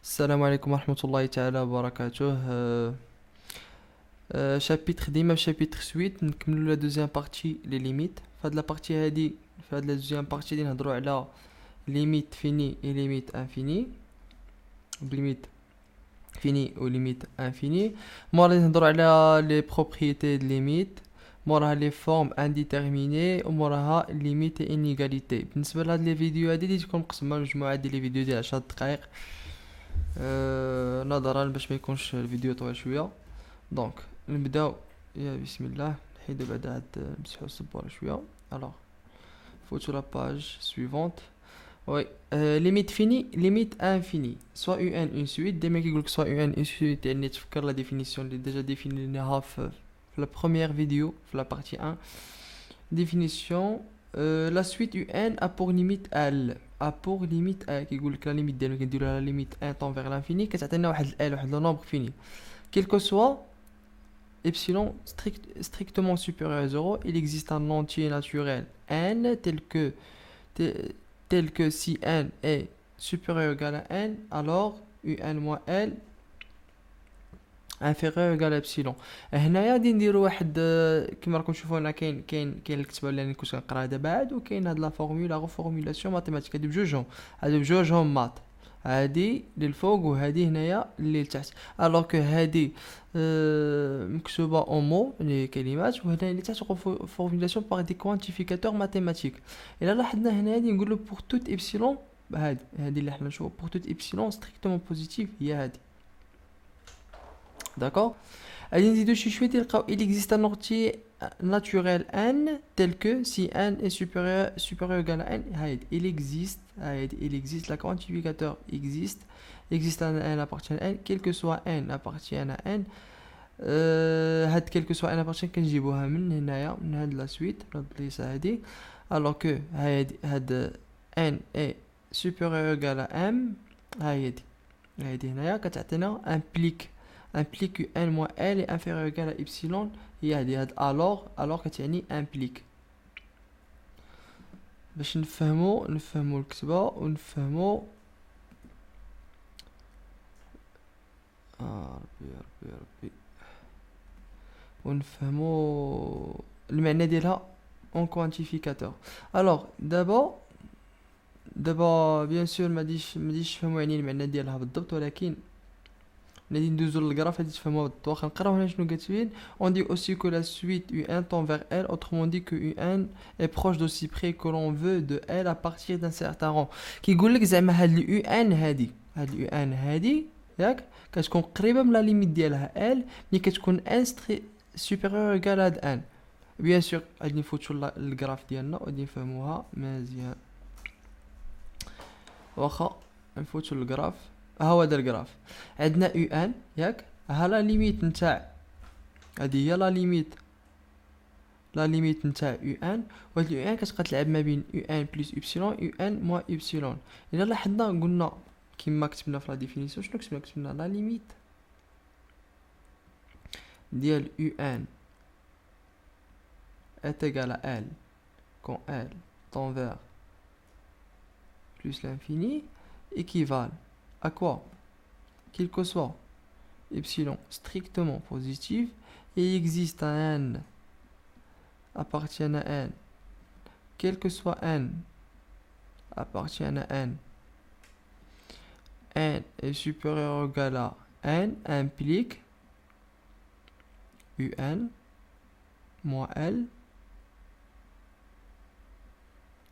السلام عليكم ورحمة الله تعالى وبركاته. شابيتر ديما في شابيتر سويت نكملو لا دوزيام بارتي لي ليميت. فهاد لا بارتي هادي فهاد لا دوزيام بارتي غادي نهضرو على ليميت فيني اي ليميت انفيني، ليميت فيني و ليميت انفيني. مورا غادي نهضرو على لي بروبريتي د ليميت، موراها لي فورم انديتيرميني، وموراها ليميت اي انيغاليتي. بالنسبه لهاد لي فيديو هادي اللي تكون مقسمه لمجموعه ديال لي فيديو ديال 10 دقائق، نظرا باش ما يكونش الفيديو طويل شويه. دونك نبداو. يا بسم الله، نحيدو بعدا هاد نمسحو السبوره شويه. الوغ فوتو لا باج سويفونت. وي ليميت فيني ليميت انفيني سوا يو ان اون سويت. ديما كيقولك سوا يو ان اون سويت، يعني تفكر لا ديفينيسيون اللي ديجا ديفينيناها في لا بروميير فيديو في لا بارتي 1. ديفينيسيون لا سويت يو ان ا بور ليميت ال ا بور ليميت ا. كيقول لك لا ليميت ديالو كنديرو لها ليميت 1 طون فيغ لانفيني، كتعطينا واحد ال واحد لو نومبر فيني quel que soit epsilon strictement supérieur à 0, il existe un entier naturel n tel que si n est supérieur ou égal à n, alors un moins l inférieur ou égal à epsilon. هنايا غادي نديرو واحد كيما راكم تشوفوا هنا كاين الكتابه اللي كنت كنقراها دابا عاد، وكاين هاد لا فورمولا غوفورمولاسيون ماتيماتيك. هادو بجوجهم مات، هادي للفوق وهادي هنايا اللي لتحت. الوغ كو هادي مكتوبه اون مو يعني كلمات، وهنا اللي تحت فورمولاسيون باغ دي كوانتيفيكاتور ماتيماتيك. الا لاحظنا هنا غادي نقولوا بور توت ابسيلون، هادي اللي حنا نشوفوا بور توت ابسيلون ستريكتومون بوزيتيف هي هادي. داكور. غادي نزيدو شي شويه تلقاو il existe un entier naturel n tel que si n est supérieur ou égal à n. هايد il existe la quantificateur existe un n appartient à n quel que soit n appartient à n. هاد quel que soit n appartient كنجيبوها من هنايا من هاد لا سويت هاد البليصه هادي. alors que هاد n est supérieur ou égal à m، هايدي هنايا كتعطينا implique que n moins l est inférieur ou égal à epsilon. هي هادي alors كتعني implique. باش نفهمو الكتبه ونفهمو ربي ونفهمو المعنى ديالها اون كوانتيفيكاتور. الوغ دابا بيان سور ما ديش تفهموا يعني المعنى ديالها بالضبط، ولكن غادي ندوزو للغراف غادي تفهموها بالضبط. واخا نقراو هنا شنو كاتبين. on dit aussi que la suite u1 tend vers l, autrement dit que u1 est proche d'aussi près que l'on veut de l à partir d'un certain rang. كيقول لك زعما هاد u1 هادي ياك كتكون قريبه من لا ليميت ديالها l ملي كتكون n supérieur égal à n. بيان سور غادي نفوتو للغراف ديالنا وغادي نفهموها مزيان. واخا نفوتو للغراف. ها هو هذا الجراف، عندنا يو ان ياك، ها لا ليميت نتاع هادي هي لا ليميت نتاع يو ان، وهاد يو ان كتبقى تلعب ما بين يو ان بلس ابسيلون يو ان موان ابسيلون. الا لاحظنا قلنا كيما كتبنا في لا ديفينيسيون شنو كتبنا لا ليميت ديال يو ان est égal à L quand L tend vers plus l'infini équivalent à quoi? Quel que soit epsilon strictement positif, et il existe un n appartient à n, quel que soit n appartient à n est supérieur ou égal à n implique un moins l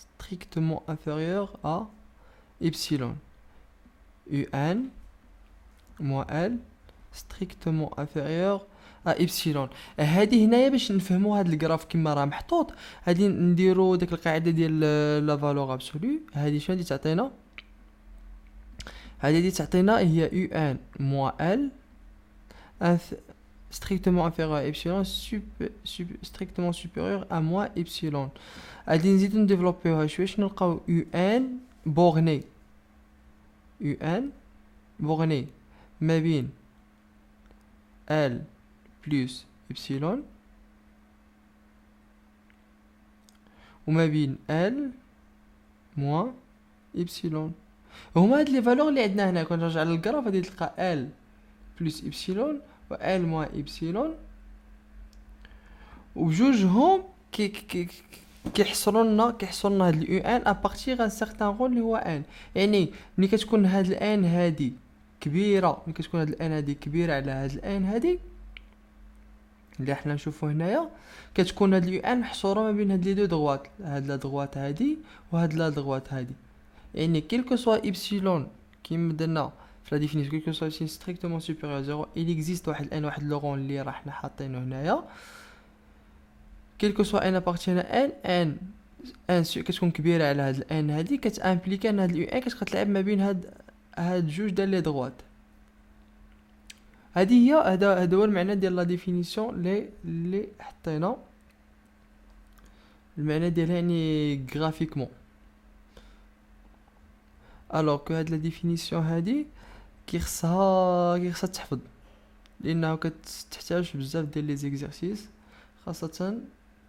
strictement inférieur à epsilon. un moins l strictement inférieur à epsilon. هادي هنايا باش نفهمو هاد الجراف كيما راه محطوط غادي نديرو ديك القاعده ديال لا فالور ابسولو. هادي شنو غادي تعطينا؟ هادي تعطينا هي un moins l strictement inférieur à epsilon strictement supérieur à moins epsilon. غادي نزيدو نديفلوبيوها شويه باش نلقاو un بورني ما بين L plus epsilon وما بين L moins epsilon. هما هاد لي فالور اللي عندنا هنا كون نرجع للجراف غادي تلقى ال بلس إبسيلون و ال موان إبسيلون وبجوجهم كيحصلوا لنا هاد اليو ان ابارتيغ ان سيغتان رول اللي هو ان. يعني ملي كتكون هاد الان هادي كبيره، ملي كتكون هاد الان هادي كبيره على هاد الان هادي اللي حنا نشوفو هنايا، كتكون هاد اليو ان محصوره ما بين هاد لي دو دغوات، هاد لا دغوات هادي وهاد لا دغوات هادي. يعني كيلكو سوا إبسيلون كيما درنا في لا ديفينيسيون كيلكو سوا سي ستريكتومون سوبيريور زيرو il existe واحد الان واحد لورون اللي راه حنا حاطينه هنايا كيلكو سوا ان ابارتينا ان كتكون كبيره على هاد الان هادي كتامبليكي ان هاد اليو ان كتلعب ما بين هاد جوج ديال لي دغوات. هادي هي هذا هو المعنى ديال لا ديفينيسيون اللي حطينا المعنى ديالها يعني غرافيكمون. الوغ كو هاد لا ديفينيسيون هادي كيخصها تحفظ لانه كتحتاج بزاف ديال لي زيكزارسيس خاصه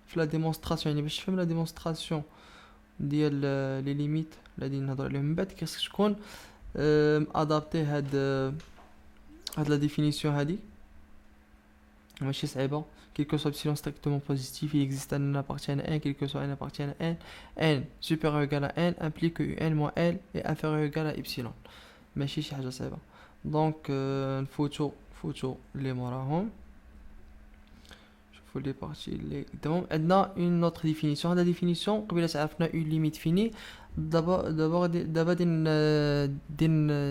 في لا ديمونستراسيون. يعني باش تفهم لا ديمونستراسيون ديال لي ليميت اللي غادي نهضر عليهم من بعد خصك تكون ادابتي هاد لا ديفينيسيون هادي ماشي صعيبه. quelque soit epsilon strictement positif, il existe un n appartient à n, quelque soit n appartient à n supérieur ou égal à n implique que un moins l est inférieur ou égal à epsilon. ماشي شي حاجه صعيبه. دونك نفوتو لي موراهم شوفوا لي بارتي اللي قدامهم. عندنا اون اوتر ديفينيسيون. هاد ديفينيسيون قبيله تعرفنا اون ليميت فيني. دابا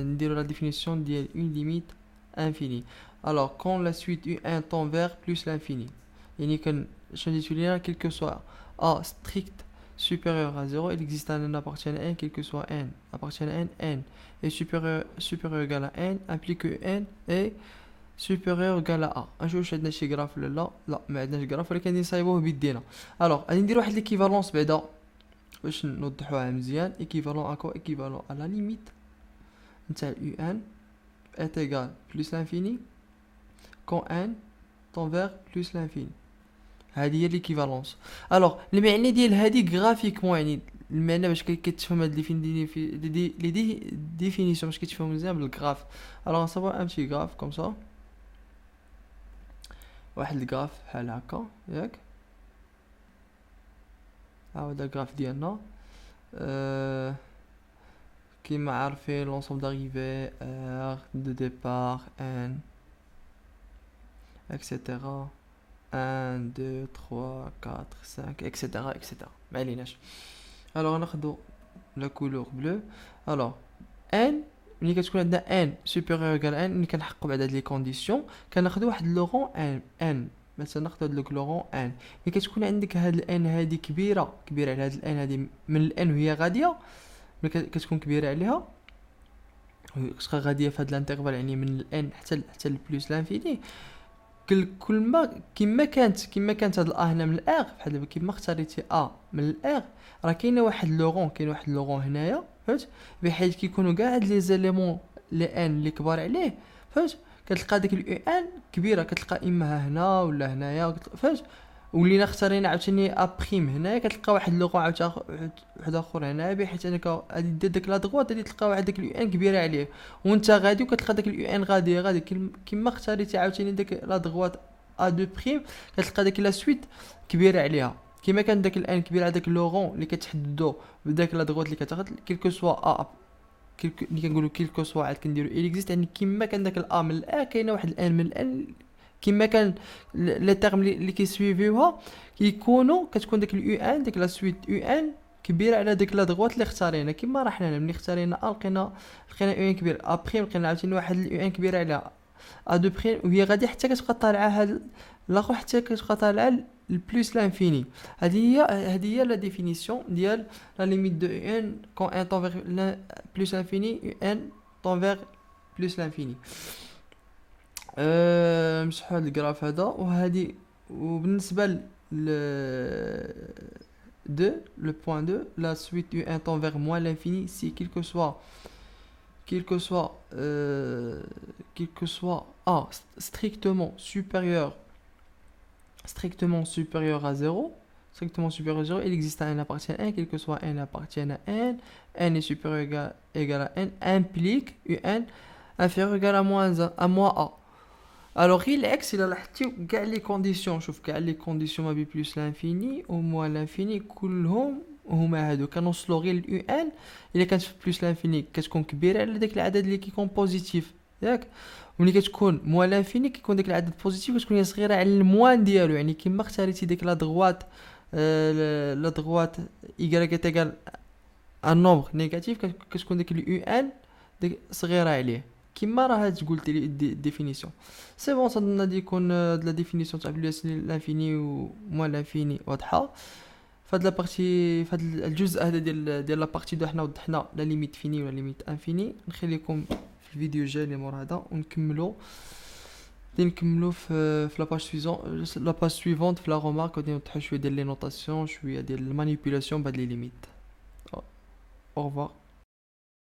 نديرو لا ديفينيسيون ديال اون ليميت انفيني. Alors, quand la suite U1 tend vers plus l'infini, يعني je dis là, quel que soit A strict supérieur à 0, il existe un n appartient à n, quel que soit n appartient à n est supérieur égal à n, implique que n est supérieur égal à A. نشوف عندنا شي جراف ولا لا ما عندناش جراف ولكن غادي نصايبوه بيدينا. الوغ غادي ندير واحد ليكيفالونس بعدا باش نوضحوها مزيان. ايكيفالون اكو ايكيفالون على لا ليميت نتاع U1 est égal plus l'infini quand n tend vers plus l'infini. هذه هي ليكيفالونس. الوغ المعنى ديال هذه غرافيكمون يعني المعنى باش كتفهم هاد لي ديفينيسيون باش كتفهم مزيان بالغراف. الوغ نصاوبو ان بتي غراف كوم سا واحد الغراف بحال هكا ياك. ها هذا الغراف ديالنا كيما عارفين لونسومبل داريفي ار دو ديبار ان etc. 1 2 3 4 5 etc. ما عليناش. الوغ ناخدو لا كولور بلو. الوغ ان ملي كتكون عندنا ان سوبيريور ايغال ان ملي كنحققوا بعد هاد لي كونديسيون كناخدو واحد لورون ان مثلا ناخدو هاد لورون ان. ملي كتكون عندك هاد الان هادي كبيره على هاد الان هادي من الان وهي غاديه ملي كتكون كبيره عليها كتبقى غاديه في هاد الانترفال يعني من الان حتى البلوس لانفيني. كل ما كما كانت هاد هنا من الار بحال دابا كيما اختاريتي من الار راه كاين واحد لورون هنايا فهمت بحيث كيكونوا كاع هاد لي زيليمون لي ان اللي كبار عليه فهمت كتلقى داك اليو ان كبيره كتلقى اما هنا ولا هنايا فهمت. ولينا اختارينا عاوتاني بريم هنايا كتلقى واحد لورون واحد اخر هنا بحيث انك غادي دير داك لا دغوات غادي تلقى واحد داك اليو ان كبيره عليه وانت غادي وكتلقى داك اليو ان غادي كيما اختاريتي عاوتاني داك لا دغوات ا دو بريم كتلقى داك لا سويت كبيره عليها كيما كان داك الان كبير على داك لورون اللي كتحددو بداك لا دغوات اللي كتاخذ كيلكو سوا اللي كنقولوا كيلكو سوا عاد كنديروا اكزيست يعني كيما كان داك الا من الان كاينه واحد الان من الان كيما كان لي تيرم اللي كيسويفيوها كيكونوا كتكون داك اليو ان ديك لا سويت يو ان كبيره على ديك لا دغوات اللي اختارينا كيما راه حنا ملي اختارينا لقينا يو ان كبير بريم لقينا عاوتاني واحد اليو ان كبير عليها ا دو بريم وهي غادي حتى كتبقى طالعه هاد الاخر حتى كتبقى طالعه البلوس لانفيني. هذه هي لا ديفينيسيون ديال لا ليميت دو ان كون ان طون فيغ بلوس لانفيني ان طون فيغ بلوس لانفيني. نمسحوا هذا الجراف هذا وهذه وبالنسبه ل 2 le point 2 la suite U1 tend vers moins l'infini si quel que soit A strictement supérieur à 0 strictement supérieur à 0, il existe un n appartient à 1, quel que soit n appartient à n est supérieur égal à n, implique un inférieur ou égal à moins a. Alors, il x, il a les conditions. Je trouve les conditions ma plus l'infini ou moins l'infini, كلهم هما هادو كنوصلوا غير un الا كانت في بلس لانفيني كتكون كبيره على داك العدد اللي كيكون بوزيتيف ياك، وملي كتكون موان لانفيني كيكون داك العدد بوزيتيف كتكون هي صغيره على الموان ديالو، يعني كيما اختاريتي ديك لا دغوات لا دغوات y تيغال ان نومبر نيجاتيف كتكون ديك ان ديك صغيره عليه، كيما راه قلت لي ديفينيسيون. سي بون صدنا دي يكون لا ديفينيسيون تاع بلس لانفيني و موان لانفيني واضحه. فهاد لا بارتي فهاد الجزء هذا ديال لا بارتي دو حنا وضحنا لا ليميت فيني ولا ليميت انفيني. نخليكم في الفيديو الجاي اللي مور هذا ونكملوا في لا باج سويفون لا باج سويفونت في لا رومارك، غادي نوضحوا شويه ديال لي نوتاسيون شويه ديال المانيبيولاسيون بهاد لي ليميت. او revoir.